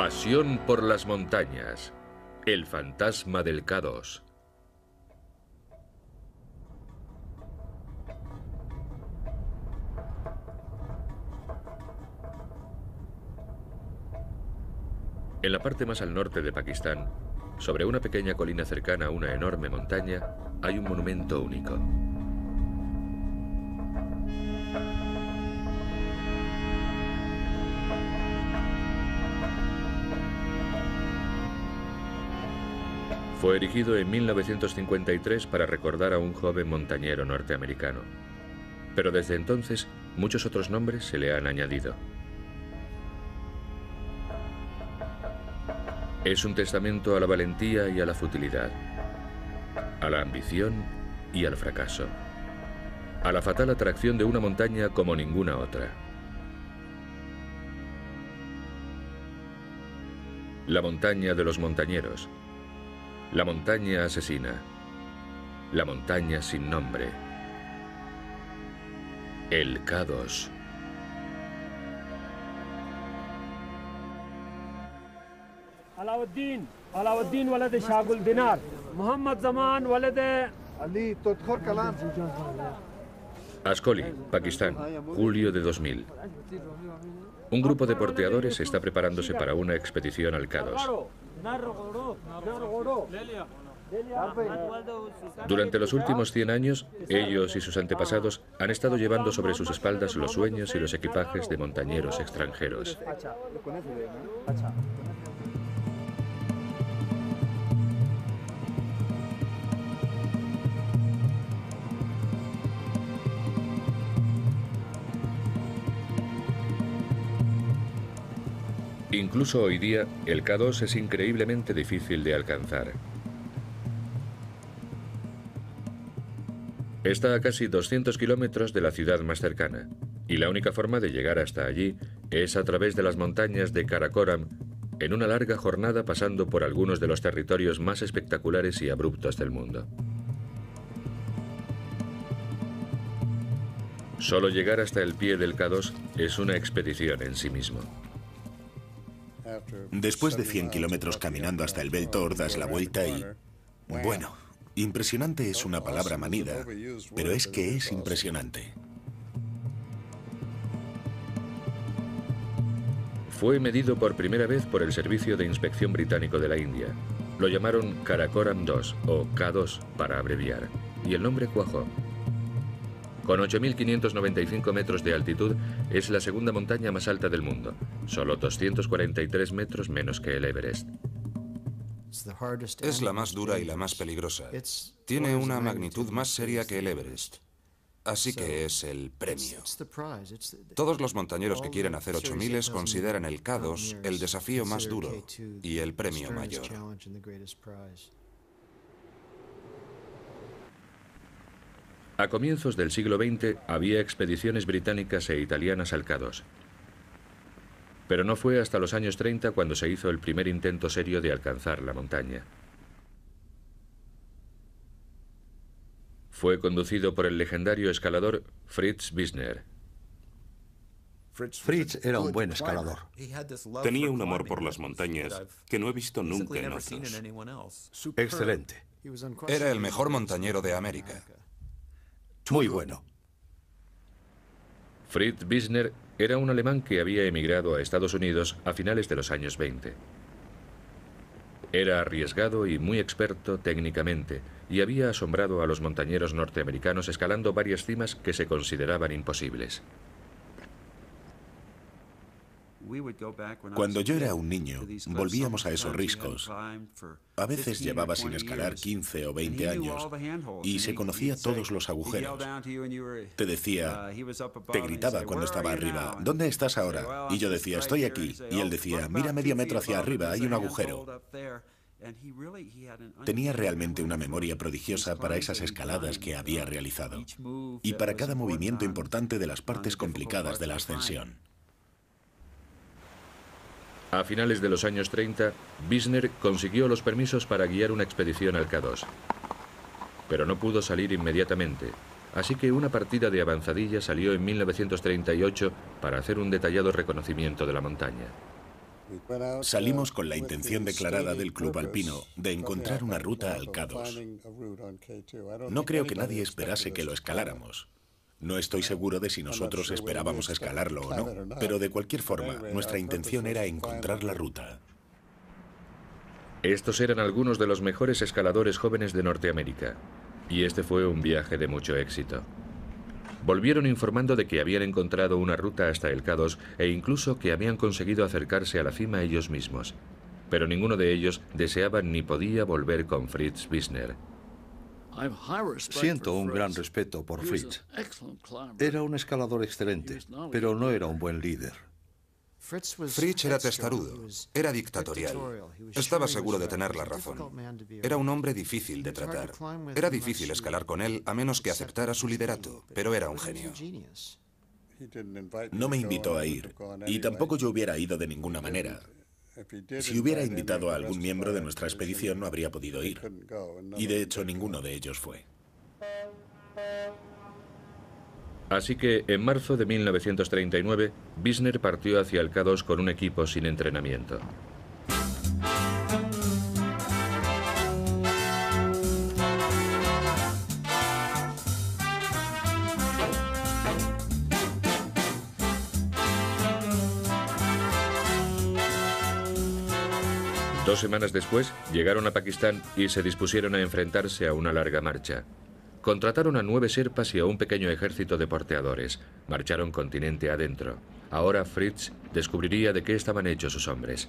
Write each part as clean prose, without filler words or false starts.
Pasión por las montañas. El fantasma del K2. En la parte más al norte de Pakistán, sobre una pequeña colina cercana a una enorme montaña, hay un monumento único. Fue erigido en 1953 para recordar a un joven montañero norteamericano. Pero desde entonces, muchos otros nombres se le han añadido. Es un testamento a la valentía y a la futilidad, a la ambición y al fracaso, a la fatal atracción de una montaña como ninguna otra. La montaña de los montañeros, la montaña asesina, la montaña sin nombre, el K2. Alauddin walad Shagul Dinar, Muhammad Zaman walad Ali Todkhor Kalam. Ascoli, Pakistán, julio de 2000. Un grupo de porteadores está preparándose para una expedición al K2. Durante los últimos 100 años, ellos y sus antepasados han estado llevando sobre sus espaldas los sueños y los equipajes de montañeros extranjeros. Incluso hoy día, el K2 es increíblemente difícil de alcanzar. Está a casi 200 kilómetros de la ciudad más cercana, y la única forma de llegar hasta allí es a través de las montañas de Karakoram, en una larga jornada pasando por algunos de los territorios más espectaculares y abruptos del mundo. Solo llegar hasta el pie del K2 es una expedición en sí mismo. Después de 100 kilómetros caminando hasta el Beltor, das la vuelta y... Bueno, impresionante es una palabra manida, pero es que es impresionante. Fue medido por primera vez por el Servicio de Inspección Británico de la India. Lo llamaron Karakoram 2 o K2 para abreviar, y el nombre cuajó. Con 8.595 metros de altitud, es la segunda montaña más alta del mundo, solo 243 metros menos que el Everest. Es la más dura y la más peligrosa. Tiene una magnitud más seria que el Everest. Así que es el premio. Todos los montañeros que quieren hacer 8000 consideran el K2 el desafío más duro y el premio mayor. A comienzos del siglo XX había expediciones británicas e italianas al K2. Pero no fue hasta los años 30 cuando se hizo el primer intento serio de alcanzar la montaña. Fue conducido por el legendario escalador Fritz Wisner. Fritz era un buen escalador. Tenía un amor por las montañas que no he visto nunca en otros. Excelente. Era el mejor montañero de América. Muy bueno. Fritz Wisner era un alemán que había emigrado a Estados Unidos a finales de los años 20. Era arriesgado y muy experto técnicamente, y había asombrado a los montañeros norteamericanos escalando varias cimas que se consideraban imposibles. Cuando yo era un niño, volvíamos a esos riscos. A veces llevaba sin escalar 15 o 20 años y se conocía todos los agujeros. Te decía, te gritaba cuando estaba arriba, ¿dónde estás ahora? Y yo decía, estoy aquí. Y él decía, mira medio metro hacia arriba, hay un agujero. Tenía realmente una memoria prodigiosa para esas escaladas que había realizado y para cada movimiento importante de las partes complicadas de la ascensión. A finales de los años 30, Wisner consiguió los permisos para guiar una expedición al K2. Pero no pudo salir inmediatamente, así que una partida de avanzadilla salió en 1938 para hacer un detallado reconocimiento de la montaña. Salimos con la intención declarada del club alpino de encontrar una ruta al K2. No creo que nadie esperase que lo escaláramos. No estoy seguro de si nosotros esperábamos escalarlo o no, pero de cualquier forma, nuestra intención era encontrar la ruta. Estos eran algunos de los mejores escaladores jóvenes de Norteamérica, y este fue un viaje de mucho éxito. Volvieron informando de que habían encontrado una ruta hasta el K2 e incluso que habían conseguido acercarse a la cima ellos mismos. Pero ninguno de ellos deseaba ni podía volver con Fritz Wisner. Siento un gran respeto por Fritz. Era un escalador excelente, pero no era un buen líder. Fritz era testarudo, era dictatorial. Estaba seguro de tener la razón. Era un hombre difícil de tratar. Era difícil escalar con él a menos que aceptara su liderato, pero era un genio. No me invitó a ir, y tampoco yo hubiera ido de ninguna manera. Si hubiera invitado a algún miembro de nuestra expedición no habría podido ir, y de hecho ninguno de ellos fue. Así que, en marzo de 1939, Wisner partió hacia el K2 con un equipo sin entrenamiento. Dos semanas después, llegaron a Pakistán y se dispusieron a enfrentarse a una larga marcha. Contrataron a 9 sherpas y a un pequeño ejército de porteadores. Marcharon continente adentro. Ahora Fritz descubriría de qué estaban hechos sus hombres.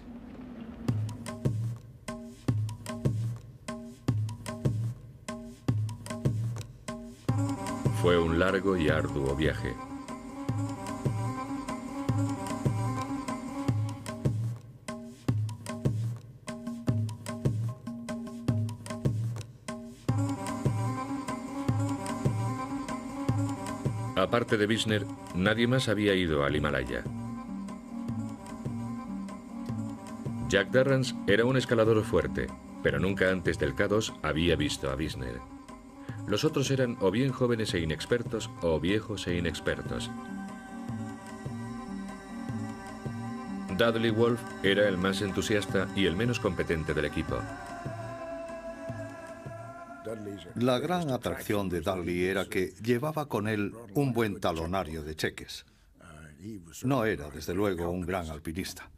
Fue un largo y arduo viaje. Aparte de Wisner, nadie más había ido al Himalaya. Jack Darrans era un escalador fuerte, pero nunca antes del K2 había visto a Wisner. Los otros eran o bien jóvenes e inexpertos o viejos e inexpertos. Dudley Wolfe era el más entusiasta y el menos competente del equipo. La gran atracción de Dudley era que llevaba con él un buen talonario de cheques. No era, desde luego, un gran alpinista.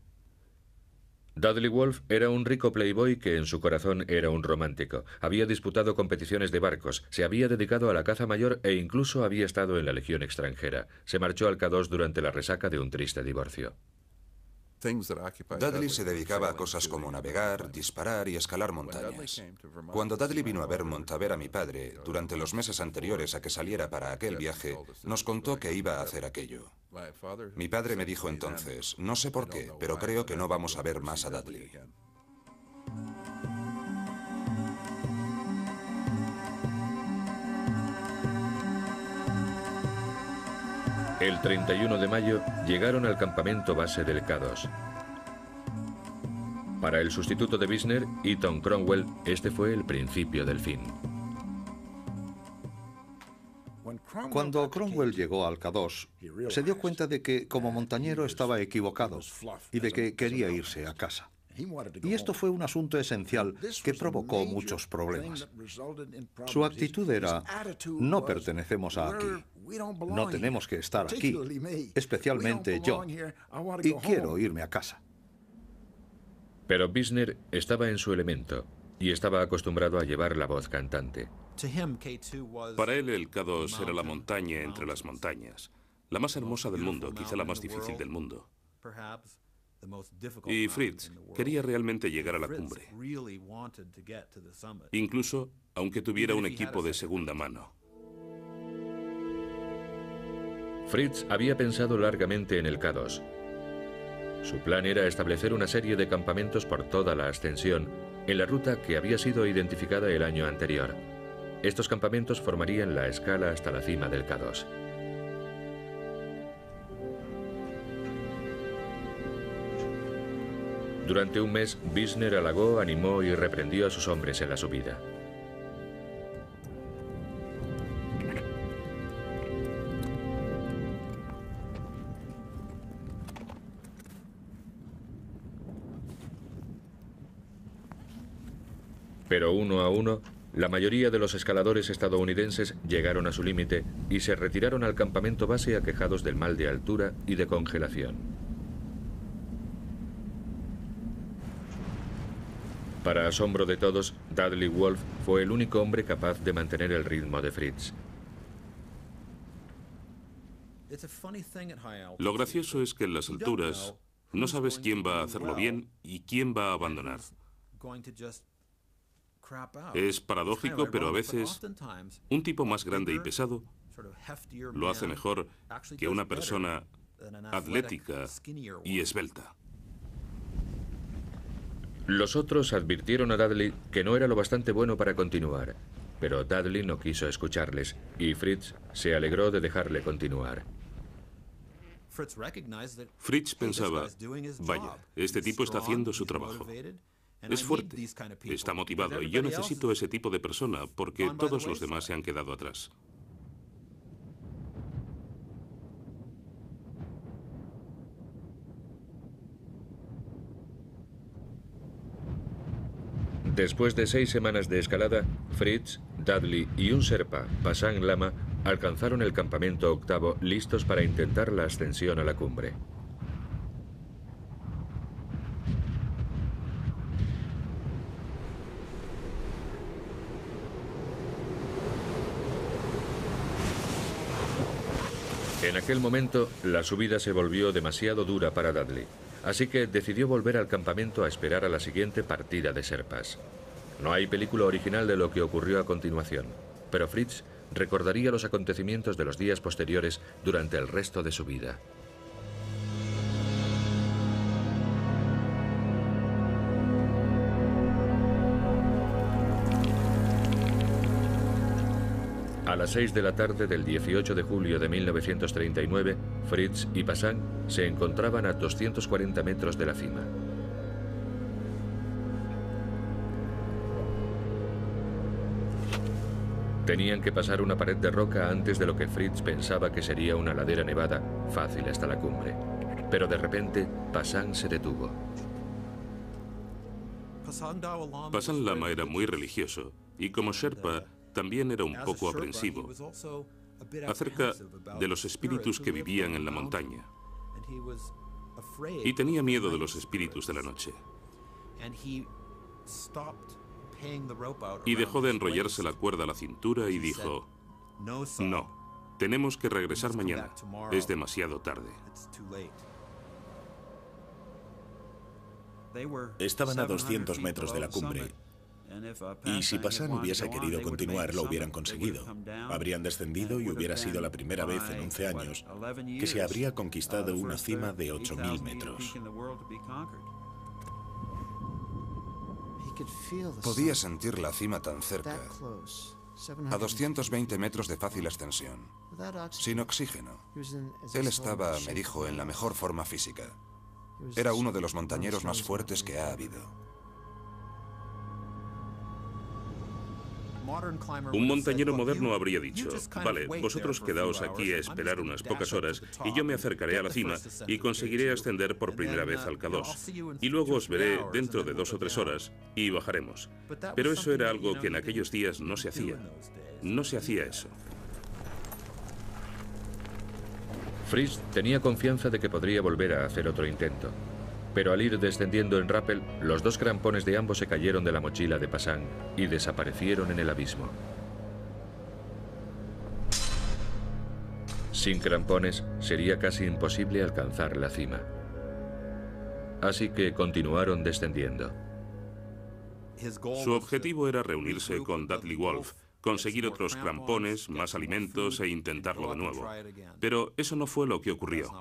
Dudley Wolfe era un rico playboy que en su corazón era un romántico. Había disputado competiciones de barcos, se había dedicado a la caza mayor e incluso había estado en la Legión extranjera. Se marchó al K2 durante la resaca de un triste divorcio. Dudley se dedicaba a cosas como navegar, disparar y escalar montañas. Cuando Dudley vino a Vermont a ver a mi padre, durante los meses anteriores a que saliera para aquel viaje, nos contó que iba a hacer aquello. Mi padre me dijo entonces, no sé por qué, pero creo que no vamos a ver más a Dudley. El 31 de mayo llegaron al campamento base del K2. Para el sustituto de Wisner, Eaton Cromwell, este fue el principio del fin. Cuando Cromwell llegó al K2, se dio cuenta de que como montañero estaba equivocado y de que quería irse a casa. Y esto fue un asunto esencial que provocó muchos problemas. Su actitud era, no pertenecemos a aquí, no tenemos que estar aquí, especialmente yo, y quiero irme a casa. Pero Wisner estaba en su elemento y estaba acostumbrado a llevar la voz cantante. Para él el K2 era la montaña entre las montañas, la más hermosa del mundo, quizá la más difícil del mundo. Y Fritz quería realmente llegar a la cumbre, incluso aunque tuviera un equipo de segunda mano. Fritz había pensado largamente en el K2. Su plan era establecer una serie de campamentos por toda la ascensión, en la ruta que había sido identificada el año anterior. Estos campamentos formarían la escala hasta la cima del K2. Durante un mes, Wisner halagó, animó y reprendió a sus hombres en la subida. Pero uno a uno, la mayoría de los escaladores estadounidenses llegaron a su límite y se retiraron al campamento base aquejados del mal de altura y de congelación. Para asombro de todos, Dudley Wolfe fue el único hombre capaz de mantener el ritmo de Fritz. Lo gracioso es que en las alturas no sabes quién va a hacerlo bien y quién va a abandonar. Es paradójico, pero a veces un tipo más grande y pesado lo hace mejor que una persona atlética y esbelta. Los otros advirtieron a Dudley que no era lo bastante bueno para continuar, pero Dudley no quiso escucharles y Fritz se alegró de dejarle continuar. Fritz pensaba, vaya, este tipo está haciendo su trabajo. Es fuerte, está motivado y yo necesito ese tipo de persona porque todos los demás se han quedado atrás. Después de 6 semanas de escalada, Fritz, Dudley y un Sherpa, Pasang Lama, alcanzaron el campamento octavo listos para intentar la ascensión a la cumbre. En aquel momento, la subida se volvió demasiado dura para Dudley, así que decidió volver al campamento a esperar a la siguiente partida de Sherpas. No hay película original de lo que ocurrió a continuación, pero Fritz recordaría los acontecimientos de los días posteriores durante el resto de su vida. A las 6 de la tarde del 18 de julio de 1939, Fritz y Pasang se encontraban a 240 metros de la cima. Tenían que pasar una pared de roca antes de lo que Fritz pensaba que sería una ladera nevada fácil hasta la cumbre. Pero de repente, Pasang se detuvo. Pasang Lama era muy religioso y como Sherpa también era un poco aprensivo acerca de los espíritus que vivían en la montaña y tenía miedo de los espíritus de la noche. Y dejó de enrollarse la cuerda a la cintura y dijo, no, tenemos que regresar mañana, es demasiado tarde. Estaban a 200 metros de la cumbre. Y si Pasang hubiese querido continuar, lo hubieran conseguido. Habrían descendido y hubiera sido la primera vez en 11 años que se habría conquistado una cima de 8.000 metros. Podía sentir la cima tan cerca, a 220 metros de fácil ascensión, sin oxígeno. Él estaba, me dijo, en la mejor forma física. Era uno de los montañeros más fuertes que ha habido. Un montañero moderno habría dicho, vale, vosotros quedaos aquí a esperar unas pocas horas y yo me acercaré a la cima y conseguiré ascender por primera vez al K2. Y luego os veré dentro de 2 o 3 horas y bajaremos. Pero eso era algo que en aquellos días no se hacía. No se hacía eso. Fritz tenía confianza de que podría volver a hacer otro intento. Pero al ir descendiendo en rappel, los 2 crampones de ambos se cayeron de la mochila de Pasang y desaparecieron en el abismo. Sin crampones, sería casi imposible alcanzar la cima. Así que continuaron descendiendo. Su objetivo era reunirse con Dudley Wolfe, conseguir otros crampones, más alimentos e intentarlo de nuevo. Pero eso no fue lo que ocurrió.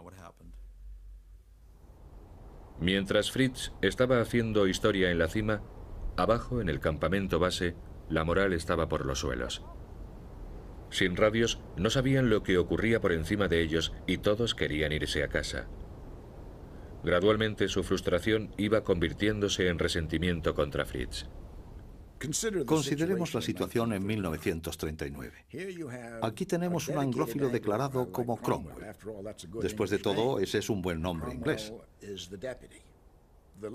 Mientras Fritz estaba haciendo historia en la cima, abajo en el campamento base, la moral estaba por los suelos. Sin radios, no sabían lo que ocurría por encima de ellos y todos querían irse a casa. Gradualmente su frustración iba convirtiéndose en resentimiento contra Fritz. Consideremos la situación en 1939. Aquí tenemos un anglófilo declarado como Cromwell. Después de todo, ese es un buen nombre inglés.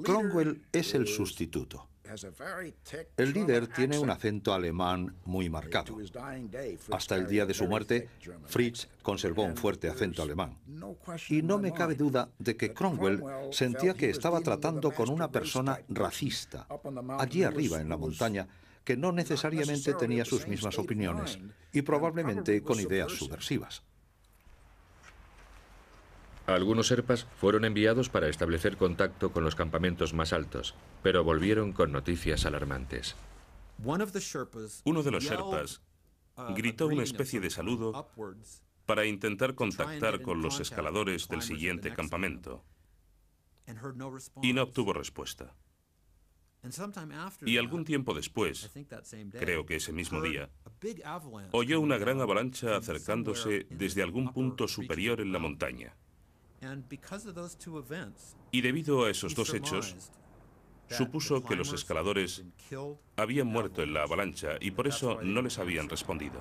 Cromwell es el sustituto. El líder tiene un acento alemán muy marcado. Hasta el día de su muerte, Fritz conservó un fuerte acento alemán. Y no me cabe duda de que Cromwell sentía que estaba tratando con una persona racista, allí arriba en la montaña, que no necesariamente tenía sus mismas opiniones y probablemente con ideas subversivas. Algunos Sherpas fueron enviados para establecer contacto con los campamentos más altos, pero volvieron con noticias alarmantes. Uno de los Sherpas gritó una especie de saludo para intentar contactar con los escaladores del siguiente campamento y no obtuvo respuesta. Y algún tiempo después, creo que ese mismo día, oyó una gran avalancha acercándose desde algún punto superior en la montaña. Y debido a esos dos hechos, supuso que los escaladores habían muerto en la avalancha y por eso no les habían respondido.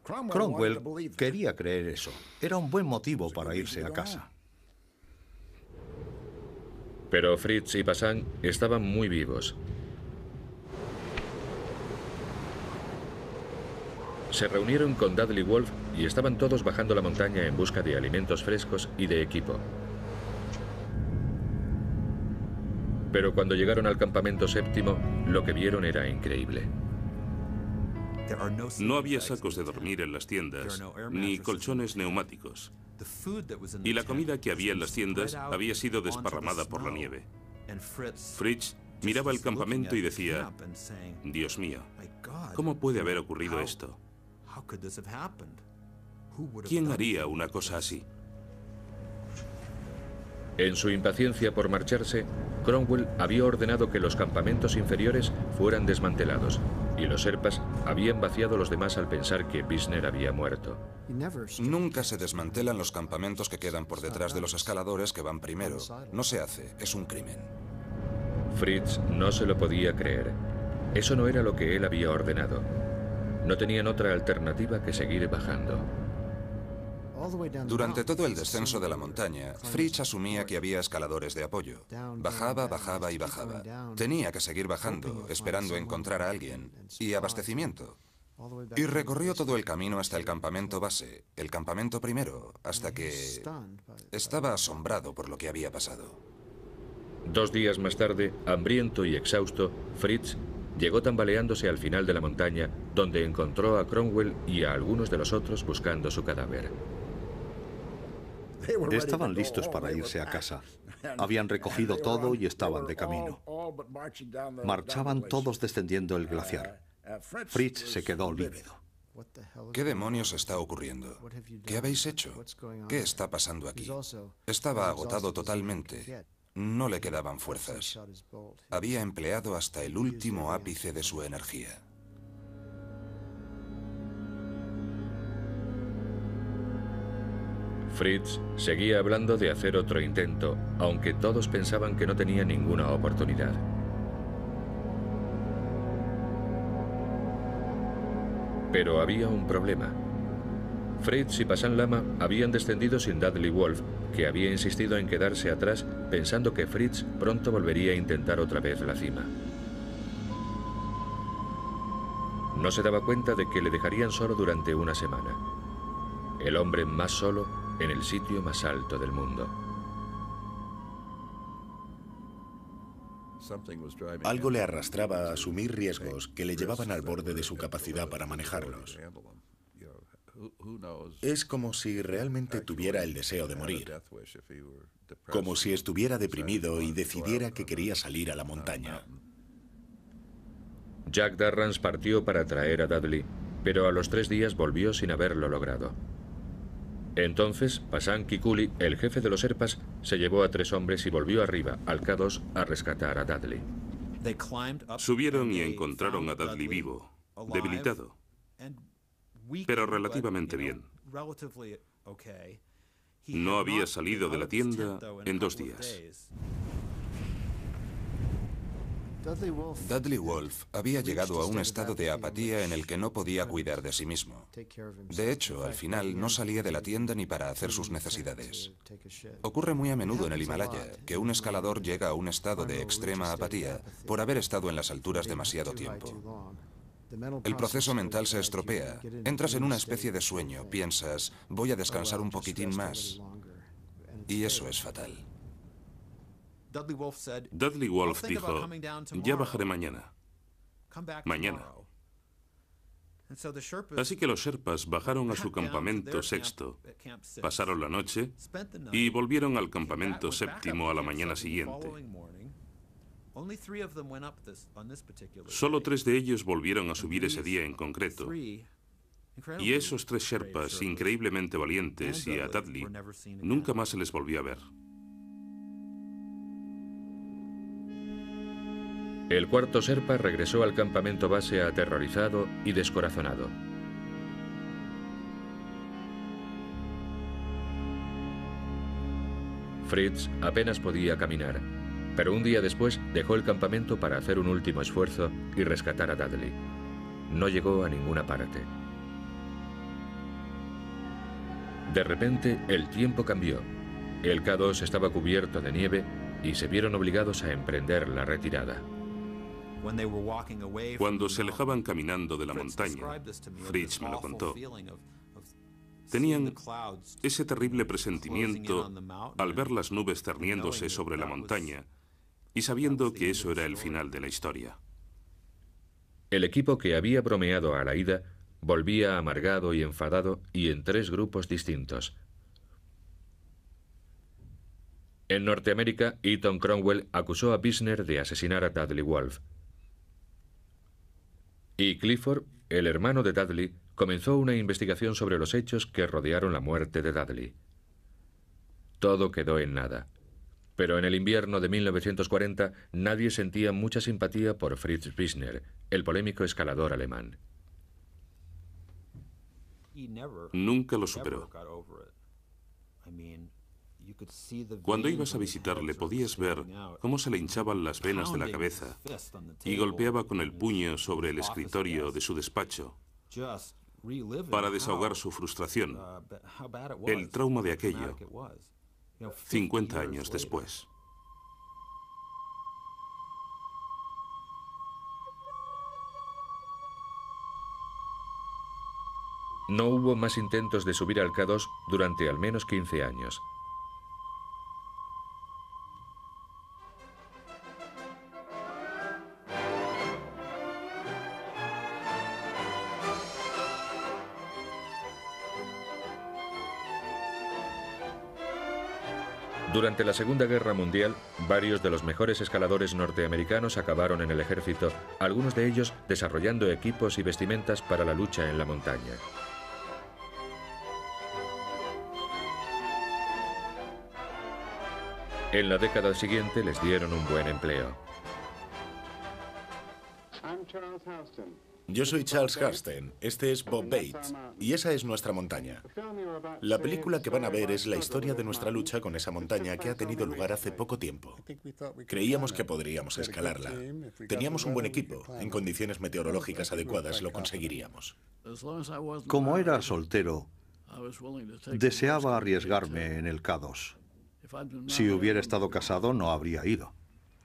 Cromwell quería creer eso. Era un buen motivo para irse a casa. Pero Fritz y Passan estaban muy vivos. Se reunieron con Dudley Wolfe y estaban todos bajando la montaña en busca de alimentos frescos y de equipo. Pero cuando llegaron al campamento séptimo, lo que vieron era increíble. No había sacos de dormir en las tiendas, ni colchones neumáticos. Y la comida que había en las tiendas había sido desparramada por la nieve. Fritz miraba el campamento y decía, Dios mío, ¿cómo puede haber ocurrido esto? ¿Quién haría una cosa así? En su impaciencia por marcharse, Cromwell había ordenado que los campamentos inferiores fueran desmantelados y los Sherpas habían vaciado los demás al pensar que Wisner había muerto. Nunca se desmantelan los campamentos que quedan por detrás de los escaladores que van primero. No se hace, es un crimen. Fritz no se lo podía creer. Eso no era lo que él había ordenado. No tenían otra alternativa que seguir bajando. Durante todo el descenso de la montaña, Fritz asumía que había escaladores de apoyo. Bajaba, bajaba y bajaba. Tenía que seguir bajando, esperando encontrar a alguien. Y abastecimiento. Y recorrió todo el camino hasta el campamento base, el campamento primero, hasta que estaba asombrado por lo que había pasado. 2 días más tarde, hambriento y exhausto, Fritz llegó tambaleándose al final de la montaña, donde encontró a Cromwell y a algunos de los otros buscando su cadáver. Estaban listos para irse a casa. Habían recogido todo y estaban de camino. Marchaban todos descendiendo el glaciar. Fritz se quedó lívido. ¿Qué demonios está ocurriendo? ¿Qué habéis hecho? ¿Qué está pasando aquí? Estaba agotado totalmente. No le quedaban fuerzas. Había empleado hasta el último ápice de su energía. Fritz seguía hablando de hacer otro intento, aunque todos pensaban que no tenía ninguna oportunidad. Pero había un problema. Fritz y Passan Lama habían descendido sin Dudley Wolfe, que había insistido en quedarse atrás pensando que Fritz pronto volvería a intentar otra vez la cima. No se daba cuenta de que le dejarían solo durante una semana. El hombre más solo en el sitio más alto del mundo. Algo le arrastraba a asumir riesgos que le llevaban al borde de su capacidad para manejarlos. Es como si realmente tuviera el deseo de morir, como si estuviera deprimido y decidiera que quería salir a la montaña. Jack Darrans partió para traer a Dudley, pero a los 3 días volvió sin haberlo logrado. Entonces, Passan Kikuli, el jefe de los Sherpas, se llevó a 3 hombres y volvió arriba, al K2, a rescatar a Dudley. Subieron y encontraron a Dudley vivo, debilitado, pero relativamente bien. No había salido de la tienda en 2 días. Dudley Wolfe había llegado a un estado de apatía en el que no podía cuidar de sí mismo. De hecho, al final no salía de la tienda ni para hacer sus necesidades. Ocurre muy a menudo en el Himalaya que un escalador llega a un estado de extrema apatía por haber estado en las alturas demasiado tiempo. El proceso mental se estropea. Entras en una especie de sueño. Piensas, voy a descansar un poquitín más. Y eso es fatal. Dudley Wolfe dijo, ya bajaré mañana. Mañana. Así que los Sherpas bajaron a su campamento sexto, pasaron la noche y volvieron al campamento séptimo a la mañana siguiente. Solo 3 de ellos volvieron a subir ese día en concreto. Y esos 3 Sherpas, increíblemente valientes, y a Dudley, nunca más se les volvió a ver. El cuarto Sherpa regresó al campamento base aterrorizado y descorazonado. Fritz apenas podía caminar, pero un día después dejó el campamento para hacer un último esfuerzo y rescatar a Dudley. No llegó a ninguna parte. De repente, el tiempo cambió. El K2 estaba cubierto de nieve y se vieron obligados a emprender la retirada. Cuando se alejaban caminando de la montaña, Fritz me lo contó, tenían ese terrible presentimiento al ver las nubes cerniéndose sobre la montaña y sabiendo que eso era el final de la historia. El equipo que había bromeado a la ida volvía amargado y enfadado y en 3 grupos distintos. En Norteamérica, Eaton Cromwell acusó a Wisner de asesinar a Dudley Wolfe. Y Clifford, el hermano de Dudley, comenzó una investigación sobre los hechos que rodearon la muerte de Dudley. Todo quedó en nada. Pero en el invierno de 1940 nadie sentía mucha simpatía por Fritz Wisner, el polémico escalador alemán. Nunca lo superó. Cuando ibas a visitarle podías ver cómo se le hinchaban las venas de la cabeza y golpeaba con el puño sobre el escritorio de su despacho para desahogar su frustración, el trauma de aquello, 50 años después. No hubo más intentos de subir al K2 durante al menos 15 años. Durante la Segunda Guerra Mundial, varios de los mejores escaladores norteamericanos acabaron en el ejército, algunos de ellos desarrollando equipos y vestimentas para la lucha en la montaña. En la década siguiente les dieron un buen empleo. Yo soy Charles Hursten, este es Bob Bates, y esa es nuestra montaña. La película que van a ver es la historia de nuestra lucha con esa montaña que ha tenido lugar hace poco tiempo. Creíamos que podríamos escalarla. Teníamos un buen equipo, en condiciones meteorológicas adecuadas lo conseguiríamos. Como era soltero, deseaba arriesgarme en el K2. Si hubiera estado casado, no habría ido.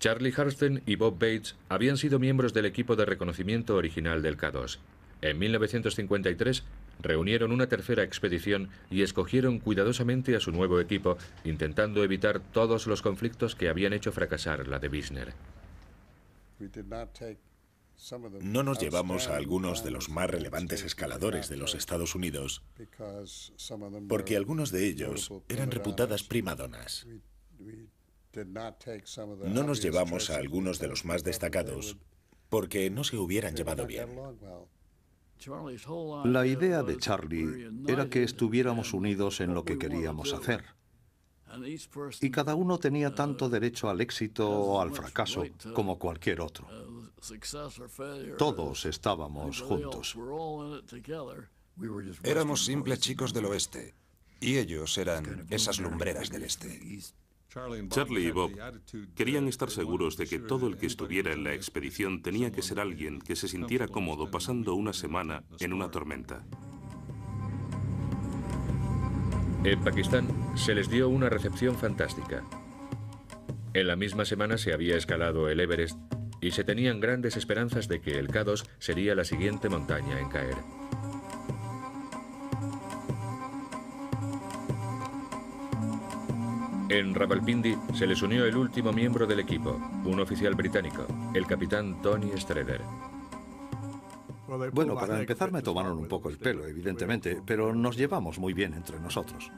Charlie Hursten y Bob Bates habían sido miembros del equipo de reconocimiento original del K2. En 1953 reunieron una tercera expedición y escogieron cuidadosamente a su nuevo equipo, intentando evitar todos los conflictos que habían hecho fracasar la de Wisner. No nos llevamos a algunos de los más relevantes escaladores de los Estados Unidos, porque algunos de ellos eran reputadas primadonas. No nos llevamos a algunos de los más destacados porque no se hubieran llevado bien. La idea de Charlie era que estuviéramos unidos en lo que queríamos hacer. Y cada uno tenía tanto derecho al éxito o al fracaso como cualquier otro. Todos estábamos juntos. Éramos simples chicos del oeste y ellos eran esas lumbreras del este. Charlie y Bob querían estar seguros de que todo el que estuviera en la expedición tenía que ser alguien que se sintiera cómodo pasando una semana en una tormenta. En Pakistán se les dio una recepción fantástica. En la misma semana se había escalado el Everest y se tenían grandes esperanzas de que el K2 sería la siguiente montaña en caer. En Rawalpindi se les unió el último miembro del equipo, un oficial británico, el capitán Tony Strader. Bueno, para empezar me tomaron un poco el pelo, evidentemente, pero nos llevamos muy bien entre nosotros.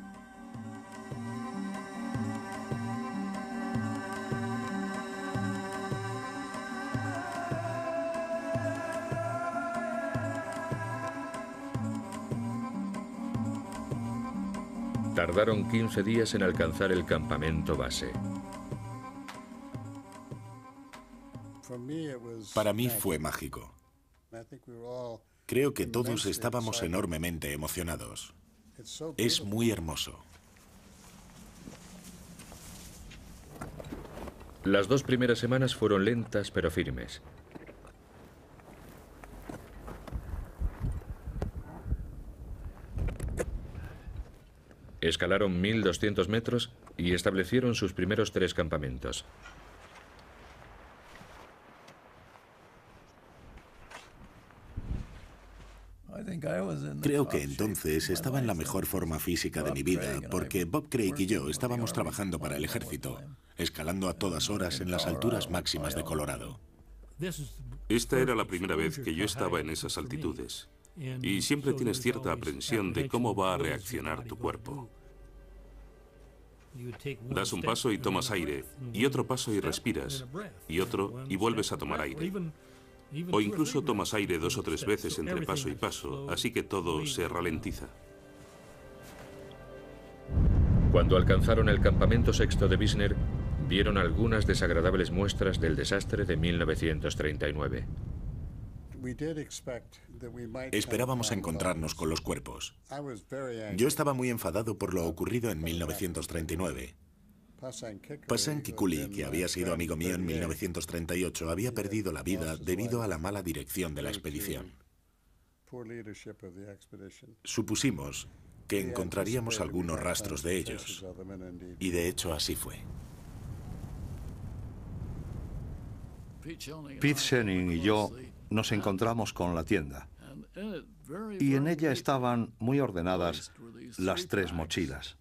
Tardaron 15 días en alcanzar el campamento base. Para mí fue mágico. Creo que todos estábamos enormemente emocionados. Es muy hermoso. Las 2 primeras semanas fueron lentas pero firmes. Escalaron 1200 metros y establecieron sus primeros 3 campamentos. Creo que entonces estaba en la mejor forma física de mi vida, porque Bob Craig y yo estábamos trabajando para el ejército, escalando a todas horas en las alturas máximas de Colorado. Esta era la primera vez que yo estaba en esas altitudes. Y siempre tienes cierta aprensión de cómo va a reaccionar tu cuerpo. Das un paso y tomas aire, y otro paso y respiras, y otro y vuelves a tomar aire. O incluso tomas aire 2 o 3 veces entre paso y paso, así que todo se ralentiza. Cuando alcanzaron el campamento sexto de Wisner, vieron algunas desagradables muestras del desastre de 1939. Esperábamos encontrarnos con los cuerpos. Yo estaba muy enfadado por lo ocurrido en 1939. Passan Kikuli, que había sido amigo mío en 1938, había perdido la vida debido a la mala dirección de la expedición. Supusimos que encontraríamos algunos rastros de ellos, y de hecho así fue. Pete Schoening y yo nos encontramos con la tienda, y en ella estaban muy ordenadas las 3 mochilas.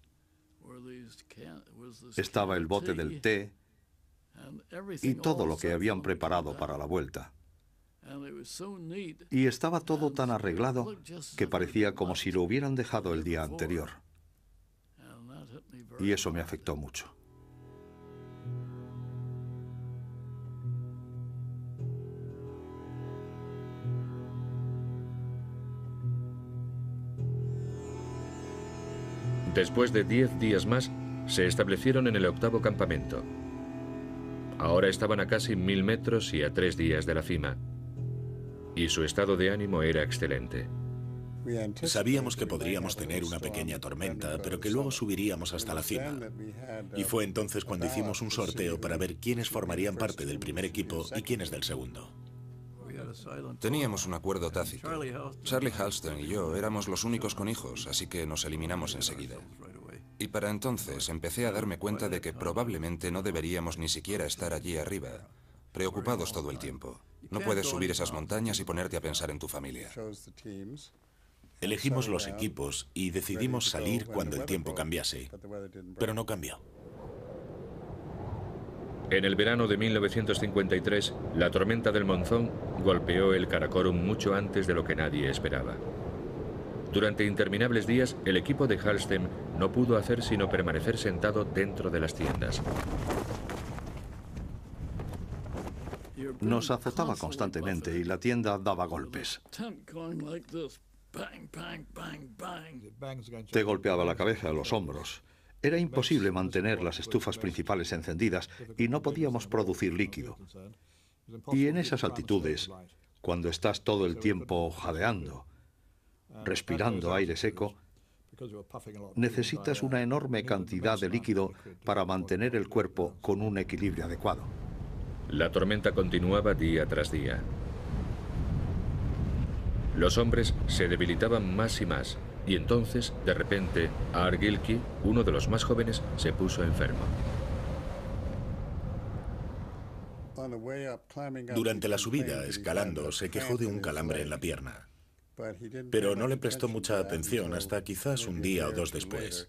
Estaba el bote del té y todo lo que habían preparado para la vuelta. Y estaba todo tan arreglado que parecía como si lo hubieran dejado el día anterior. Y eso me afectó mucho. Después de 10 días más, se establecieron en el 8º campamento. Ahora estaban a casi 1000 metros y a 3 días de la cima. Y su estado de ánimo era excelente. Sabíamos que podríamos tener una pequeña tormenta, pero que luego subiríamos hasta la cima. Y fue entonces cuando hicimos un sorteo para ver quiénes formarían parte del primer equipo y quiénes del segundo. Teníamos un acuerdo tácito. Charlie Halston y yo éramos los únicos con hijos, así que nos eliminamos enseguida. Y para entonces empecé a darme cuenta de que probablemente no deberíamos ni siquiera estar allí arriba, preocupados todo el tiempo. No puedes subir esas montañas y ponerte a pensar en tu familia. Elegimos los equipos y decidimos salir cuando el tiempo cambiase, pero no cambió. En el verano de 1953, la tormenta del monzón golpeó el Karakorum mucho antes de lo que nadie esperaba. Durante interminables días, el equipo de Halston no pudo hacer sino permanecer sentado dentro de las tiendas. Nos azotaba constantemente y la tienda daba golpes. Te golpeaba la cabeza, los hombros. Era imposible mantener las estufas principales encendidas y no podíamos producir líquido. Y en esas altitudes, cuando estás todo el tiempo jadeando, respirando aire seco, Necesitas una enorme cantidad de líquido para mantener el cuerpo con un equilibrio adecuado. La tormenta continuaba día tras día. Los hombres se debilitaban más y más, y entonces, de repente, Art Gilkey, uno de los más jóvenes, se puso enfermo. Durante la subida, escalando, se quejó de un calambre en la pierna, pero no le prestó mucha atención hasta quizás un día o dos después.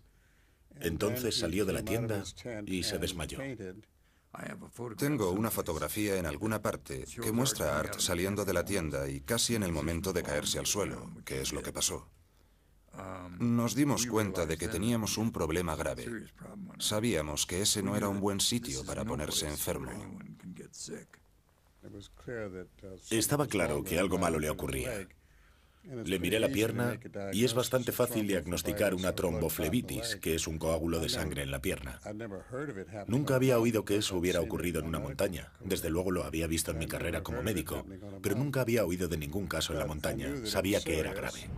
Entonces salió de la tienda y se desmayó. Tengo una fotografía en alguna parte que muestra a Art saliendo de la tienda y casi en el momento de caerse al suelo, que es lo que pasó. Nos dimos cuenta de que teníamos un problema grave. Sabíamos que ese no era un buen sitio para ponerse enfermo. Estaba claro que algo malo le ocurría. Le miré la pierna y es bastante fácil diagnosticar una tromboflebitis, que es un coágulo de sangre en la pierna. Nunca había oído que eso hubiera ocurrido en una montaña. Desde luego lo había visto en mi carrera como médico, pero nunca había oído de ningún caso en la montaña. Sabía que era grave.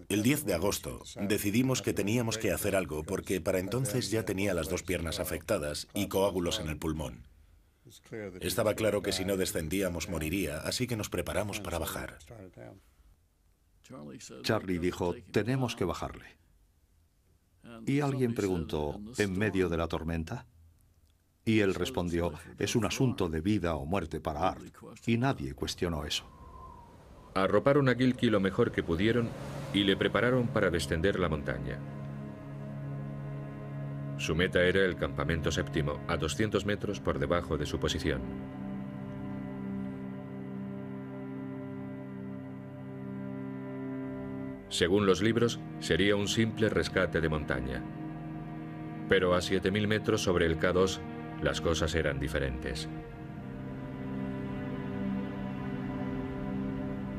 El 10 de agosto decidimos que teníamos que hacer algo porque para entonces ya tenía las dos piernas afectadas y coágulos en el pulmón. Estaba claro que si no descendíamos moriría, así que nos preparamos para bajar. Charlie dijo, tenemos que bajarle. Y alguien preguntó, ¿en medio de la tormenta? Y él respondió, es un asunto de vida o muerte para Art. Y nadie cuestionó eso. Arroparon a Gilkey lo mejor que pudieron y le prepararon para descender la montaña. Su meta era el campamento séptimo, a 200 metros por debajo de su posición. Según los libros, sería un simple rescate de montaña. Pero a 7.000 metros sobre el K2, las cosas eran diferentes.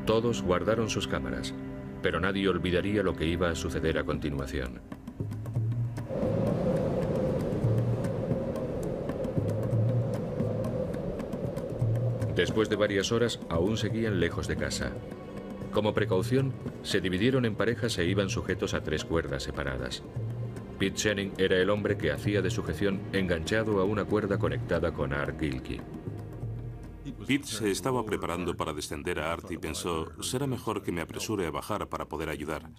Todos guardaron sus cámaras, pero nadie olvidaría lo que iba a suceder a continuación. Después de varias horas, aún seguían lejos de casa. Como precaución, se dividieron en parejas e iban sujetos a 3 cuerdas separadas. Pete Channing era el hombre que hacía de sujeción enganchado a una cuerda conectada con Art Gilkey. Pete se estaba preparando para descender a Art y pensó, será mejor que me apresure a bajar para poder ayudar.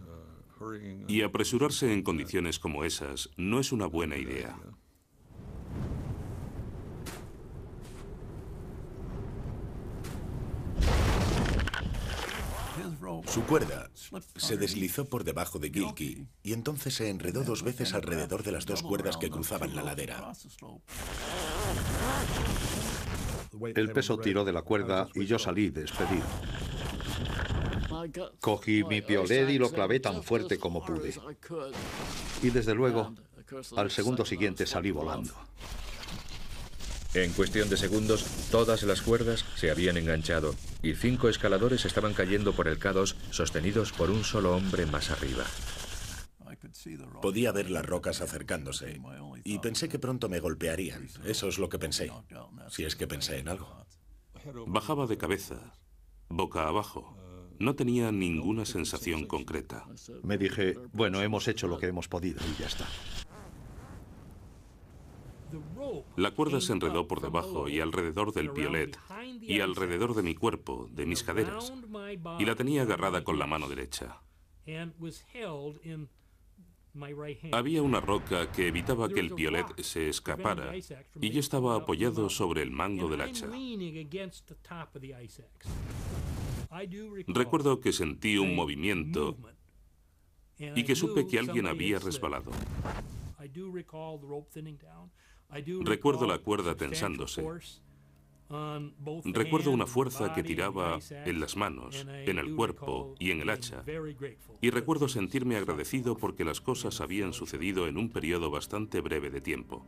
Y apresurarse en condiciones como esas no es una buena idea. Su cuerda se deslizó por debajo de Gilkey y entonces se enredó 2 veces alrededor de las 2 cuerdas que cruzaban la ladera. El peso tiró de la cuerda y yo salí despedido. Cogí mi piolet y lo clavé tan fuerte como pude. Y desde luego, al segundo siguiente salí volando. En cuestión de segundos, todas las cuerdas se habían enganchado y 5 escaladores estaban cayendo por el K2 sostenidos por un solo hombre más arriba. Podía ver las rocas acercándose y pensé que pronto me golpearían. Eso es lo que pensé, si es que pensé en algo. Bajaba de cabeza, boca abajo. No tenía ninguna sensación concreta. Me dije, bueno, hemos hecho lo que hemos podido y ya está. La cuerda se enredó por debajo y alrededor del piolet, y alrededor de mi cuerpo, de mis caderas, y la tenía agarrada con la mano derecha. Había una roca que evitaba que el piolet se escapara, y yo estaba apoyado sobre el mango del hacha. Recuerdo que sentí un movimiento y que supe que alguien había resbalado. Recuerdo la cuerda tensándose. Recuerdo una fuerza que tiraba en las manos, en el cuerpo y en el hacha. Y recuerdo sentirme agradecido porque las cosas habían sucedido en un periodo bastante breve de tiempo.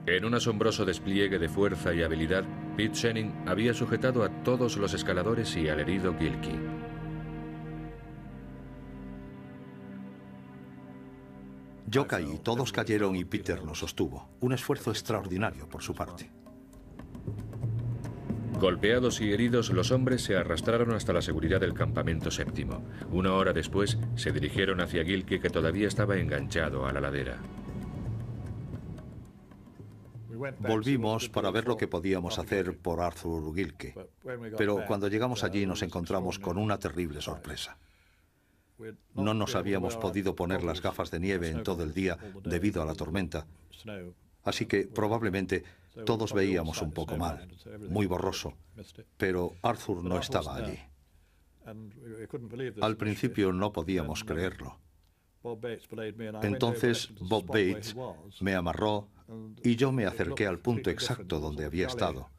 En un asombroso despliegue de fuerza y habilidad, Pete Channing había sujetado a todos los escaladores y al herido Gilkey. Yo caí, todos cayeron y Peter nos sostuvo. Un esfuerzo extraordinario por su parte. Golpeados y heridos, los hombres se arrastraron hasta la seguridad del campamento séptimo. Una hora después, se dirigieron hacia Gilkey, que todavía estaba enganchado a la ladera. Volvimos para ver lo que podíamos hacer por Arthur Gilkey, pero cuando llegamos allí nos encontramos con una terrible sorpresa. No nos habíamos podido poner las gafas de nieve en todo el día debido a la tormenta, así que probablemente todos veíamos un poco mal, muy borroso, pero Arthur no estaba allí. Al principio no podíamos creerlo. Entonces Bob Bates me amarró y yo me acerqué al punto exacto donde había estado,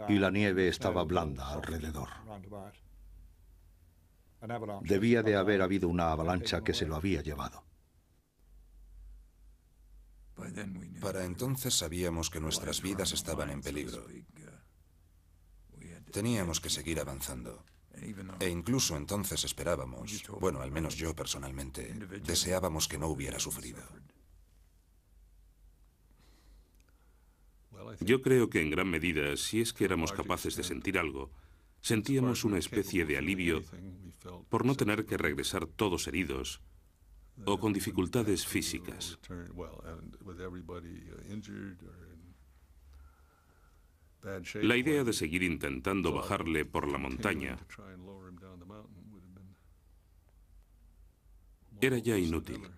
y la nieve estaba blanda alrededor. Debía de haber habido una avalancha que se lo había llevado. Para entonces sabíamos que nuestras vidas estaban en peligro. Teníamos que seguir avanzando. E incluso entonces esperábamos, bueno, al menos yo personalmente, deseábamos que no hubiera sufrido. Yo creo que en gran medida, si es que éramos capaces de sentir algo, sentíamos una especie de alivio por no tener que regresar todos heridos o con dificultades físicas. La idea de seguir intentando bajarle por la montaña era ya inútil.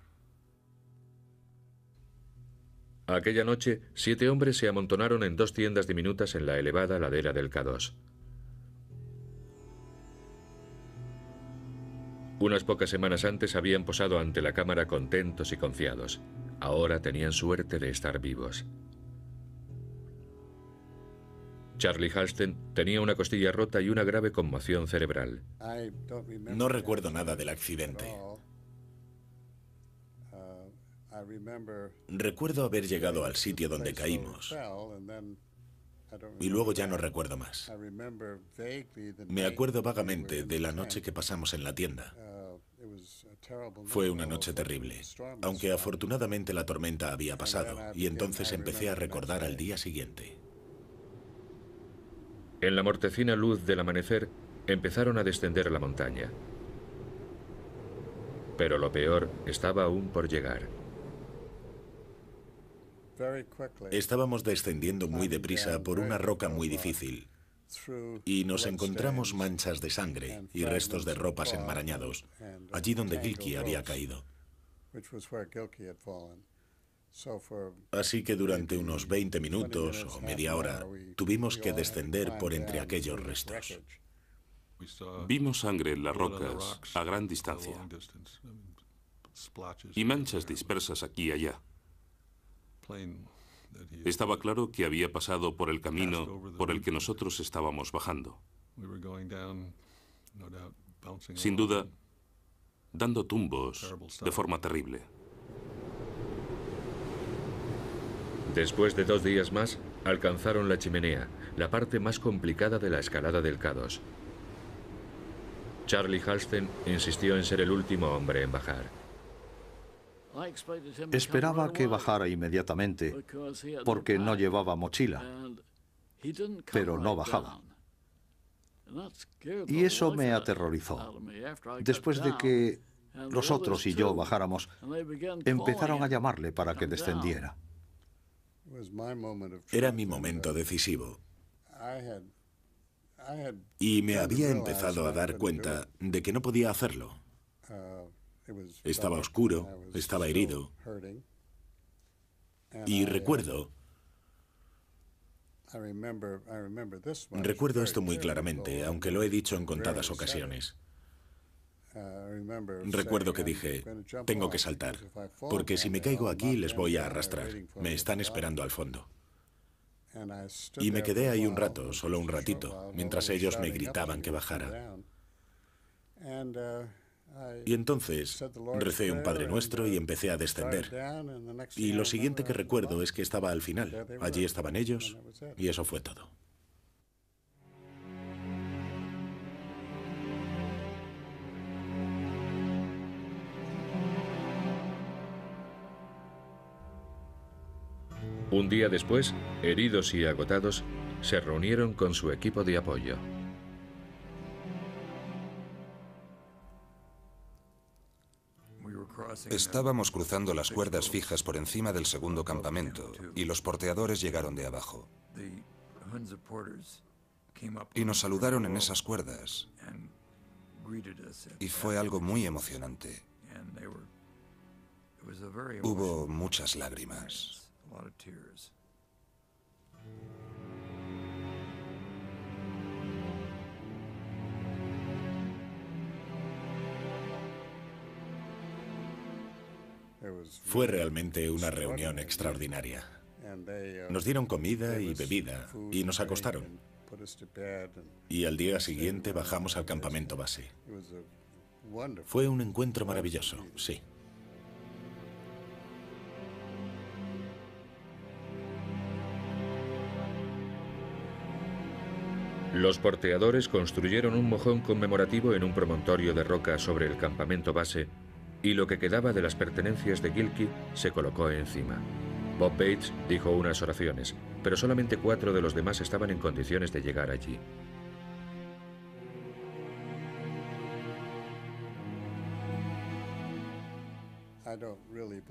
Aquella noche, 7 hombres se amontonaron en 2 tiendas diminutas en la elevada ladera del K2. Unas pocas semanas antes habían posado ante la cámara contentos y confiados. Ahora tenían suerte de estar vivos. Charlie Halstead tenía una costilla rota y una grave conmoción cerebral. No recuerdo nada del accidente. Recuerdo haber llegado al sitio donde caímos y luego ya no recuerdo más. Me acuerdo vagamente de la noche que pasamos en la tienda. Fue una noche terrible, aunque afortunadamente la tormenta había pasado y entonces empecé a recordar al día siguiente. En la mortecina luz del amanecer, empezaron a descender la montaña. Pero lo peor estaba aún por llegar. Estábamos descendiendo muy deprisa por una roca muy difícil y nos encontramos manchas de sangre y restos de ropas enmarañados, allí donde Gilkey había caído. Así que durante unos 20 minutos o media hora tuvimos que descender por entre aquellos restos. Vimos sangre en las rocas a gran distancia y manchas dispersas aquí y allá. Estaba claro que había pasado por el camino por el que nosotros estábamos bajando. Sin duda, dando tumbos de forma terrible. Después de 2 días más, alcanzaron la chimenea, la parte más complicada de la escalada del K2. Charlie Halstead insistió en ser el último hombre en bajar. Esperaba que bajara inmediatamente, porque no llevaba mochila, pero no bajaba. Y eso me aterrorizó. Después de que los otros y yo bajáramos, empezaron a llamarle para que descendiera. Era mi momento decisivo. Y me había empezado a dar cuenta de que no podía hacerlo. Estaba oscuro, estaba herido. Y recuerdo esto muy claramente, aunque lo he dicho en contadas ocasiones. Recuerdo que dije, tengo que saltar, porque si me caigo aquí les voy a arrastrar. Me están esperando al fondo. Y me quedé ahí un rato, solo un ratito, mientras ellos me gritaban que bajara. Y entonces recé un Padre Nuestro y empecé a descender. Y lo siguiente que recuerdo es que estaba al final. Allí estaban ellos y eso fue todo. Un día después, heridos y agotados, se reunieron con su equipo de apoyo. Estábamos cruzando las cuerdas fijas por encima del segundo campamento y los porteadores llegaron de abajo. Y nos saludaron en esas cuerdas. Y fue algo muy emocionante. Hubo muchas lágrimas. Fue realmente una reunión extraordinaria. Nos dieron comida y bebida y nos acostaron. Y al día siguiente bajamos al campamento base. Fue un encuentro maravilloso, sí. Los porteadores construyeron un mojón conmemorativo en un promontorio de roca sobre el campamento base y lo que quedaba de las pertenencias de Gilkey se colocó encima. Bob Bates dijo unas oraciones, pero solamente 4 de los demás estaban en condiciones de llegar allí.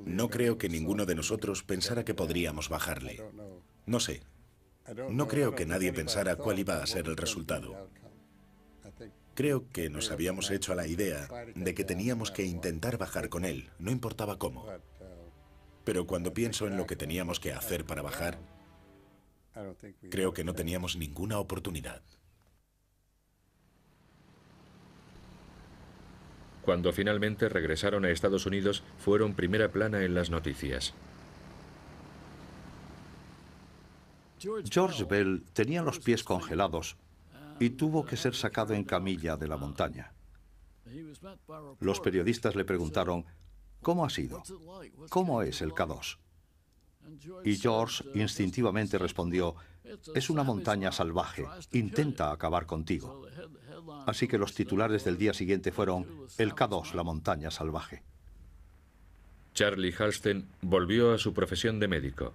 No creo que ninguno de nosotros pensara que podríamos bajarle. No sé. No creo que nadie pensara cuál iba a ser el resultado. Creo que nos habíamos hecho a la idea de que teníamos que intentar bajar con él, no importaba cómo. Pero cuando pienso en lo que teníamos que hacer para bajar, creo que no teníamos ninguna oportunidad. Cuando finalmente regresaron a Estados Unidos, fueron primera plana en las noticias. George Bell tenía los pies congelados y tuvo que ser sacado en camilla de la montaña. Los periodistas le preguntaron, ¿cómo ha sido? ¿Cómo es el K2? Y George instintivamente respondió, es una montaña salvaje, intenta acabar contigo. Así que los titulares del día siguiente fueron, el K2, la montaña salvaje. Charlie Halsten volvió a su profesión de médico,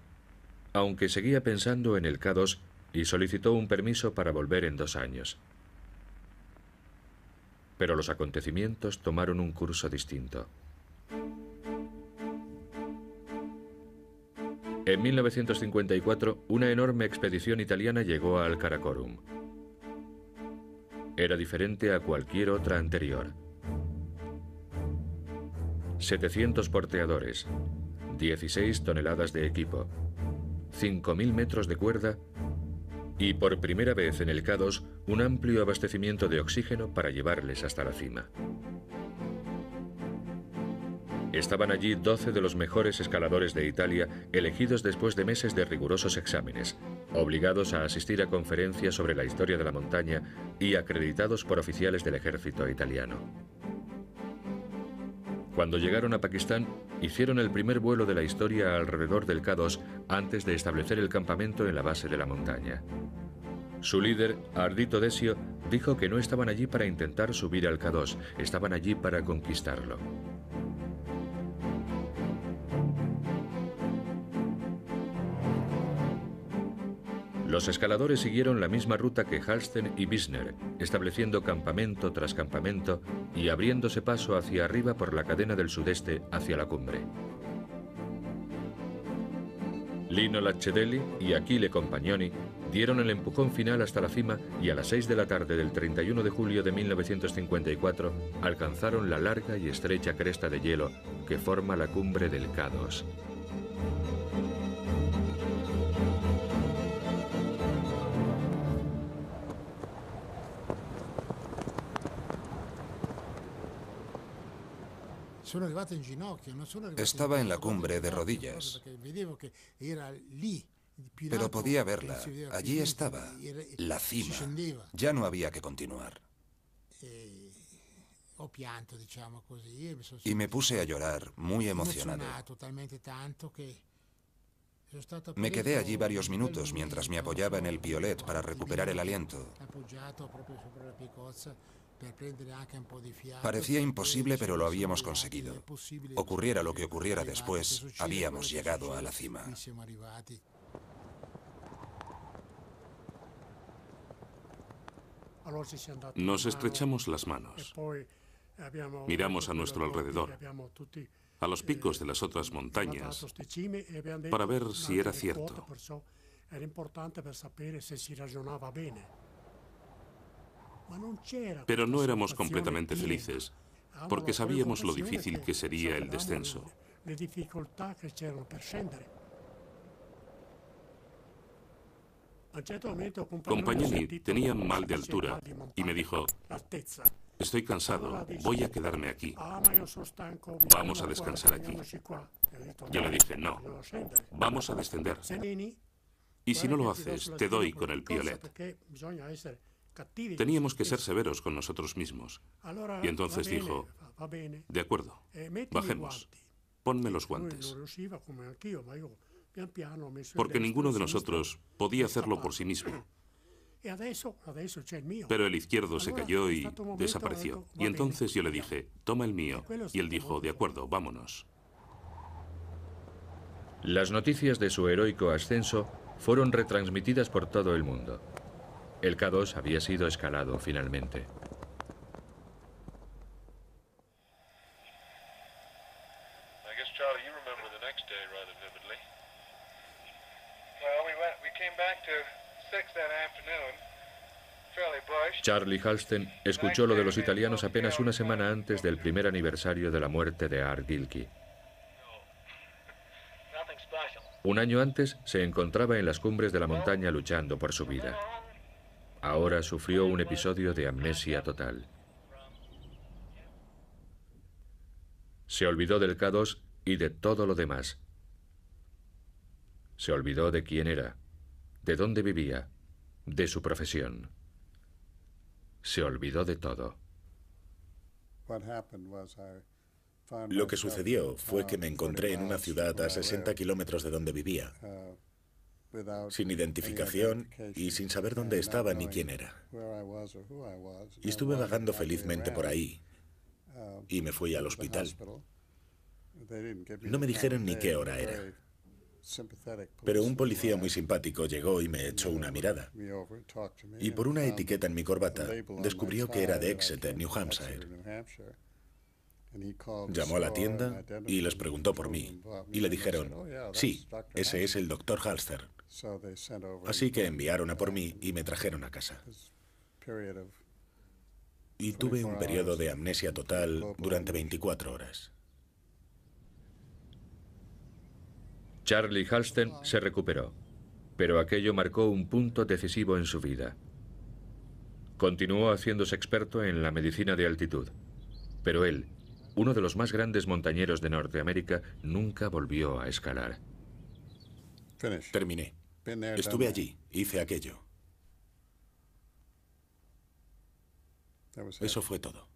aunque seguía pensando en el K2 y solicitó un permiso para volver en 2 años. Pero los acontecimientos tomaron un curso distinto. En 1954, una enorme expedición italiana llegó al Karakorum. Era diferente a cualquier otra anterior. 700 porteadores, 16 toneladas de equipo, 5.000 metros de cuerda y por primera vez en el K2 un amplio abastecimiento de oxígeno para llevarles hasta la cima. Estaban allí 12 de los mejores escaladores de Italia, elegidos después de meses de rigurosos exámenes, obligados a asistir a conferencias sobre la historia de la montaña y acreditados por oficiales del ejército italiano. Cuando llegaron a Pakistán, hicieron el primer vuelo de la historia alrededor del K2 antes de establecer el campamento en la base de la montaña. Su líder, Ardito Desio, dijo que no estaban allí para intentar subir al K2, estaban allí para conquistarlo. Los escaladores siguieron la misma ruta que Halsten y Wisner, estableciendo campamento tras campamento y abriéndose paso hacia arriba por la cadena del sudeste hacia la cumbre. Lino Lacedelli y Achille Compagnoni dieron el empujón final hasta la cima y a las 6 de la tarde del 31 de julio de 1954 alcanzaron la larga y estrecha cresta de hielo que forma la cumbre del K2. Estaba en la cumbre de rodillas, pero podía verla. Allí estaba, la cima. Ya no había que continuar. Y me puse a llorar, muy emocionado. Me quedé allí varios minutos mientras me apoyaba en el piolet para recuperar el aliento. Parecía imposible, pero lo habíamos conseguido. Ocurriera lo que ocurriera después, habíamos llegado a la cima. Nos estrechamos las manos. Miramos a nuestro alrededor, a los picos de las otras montañas, para ver si era cierto. Pero no éramos completamente felices, porque sabíamos lo difícil que sería el descenso. Compagnini tenía mal de altura y me dijo: estoy cansado, voy a quedarme aquí. Vamos a descansar aquí. Yo le dije: no, vamos a descender. Y si no lo haces, te doy con el piolet. Teníamos que ser severos con nosotros mismos. Y entonces dijo: de acuerdo, bajemos, ponme los guantes. Porque ninguno de nosotros podía hacerlo por sí mismo. Pero el izquierdo se cayó y desapareció. Y entonces yo le dije: toma el mío. Y él dijo: de acuerdo, vámonos. Las noticias de su heroico ascenso fueron retransmitidas por todo el mundo. El K2 había sido escalado finalmente. Charlie Halsten escuchó lo de los italianos apenas una semana antes del primer aniversario de la muerte de Art Gilkey. Un año antes se encontraba en las cumbres de la montaña luchando por su vida. Ahora sufrió un episodio de amnesia total. Se olvidó del K2 y de todo lo demás. Se olvidó de quién era, de dónde vivía, de su profesión. Se olvidó de todo. Lo que sucedió fue que me encontré en una ciudad a 60 kilómetros de donde vivía, sin identificación y sin saber dónde estaba ni quién era. Y estuve vagando felizmente por ahí y me fui al hospital. No me dijeron ni qué hora era. Pero un policía muy simpático llegó y me echó una mirada. Y por una etiqueta en mi corbata descubrió que era de Exeter, New Hampshire. Llamó a la tienda y les preguntó por mí. Y le dijeron: sí, ese es el Dr. Halster. Así que enviaron a por mí y me trajeron a casa. Y tuve un periodo de amnesia total durante 24 horas. Charlie Halsten se recuperó, pero aquello marcó un punto decisivo en su vida. Continuó haciéndose experto en la medicina de altitud, pero él, uno de los más grandes montañeros de Norteamérica, nunca volvió a escalar. Terminé. Estuve allí, hice aquello. Eso fue todo.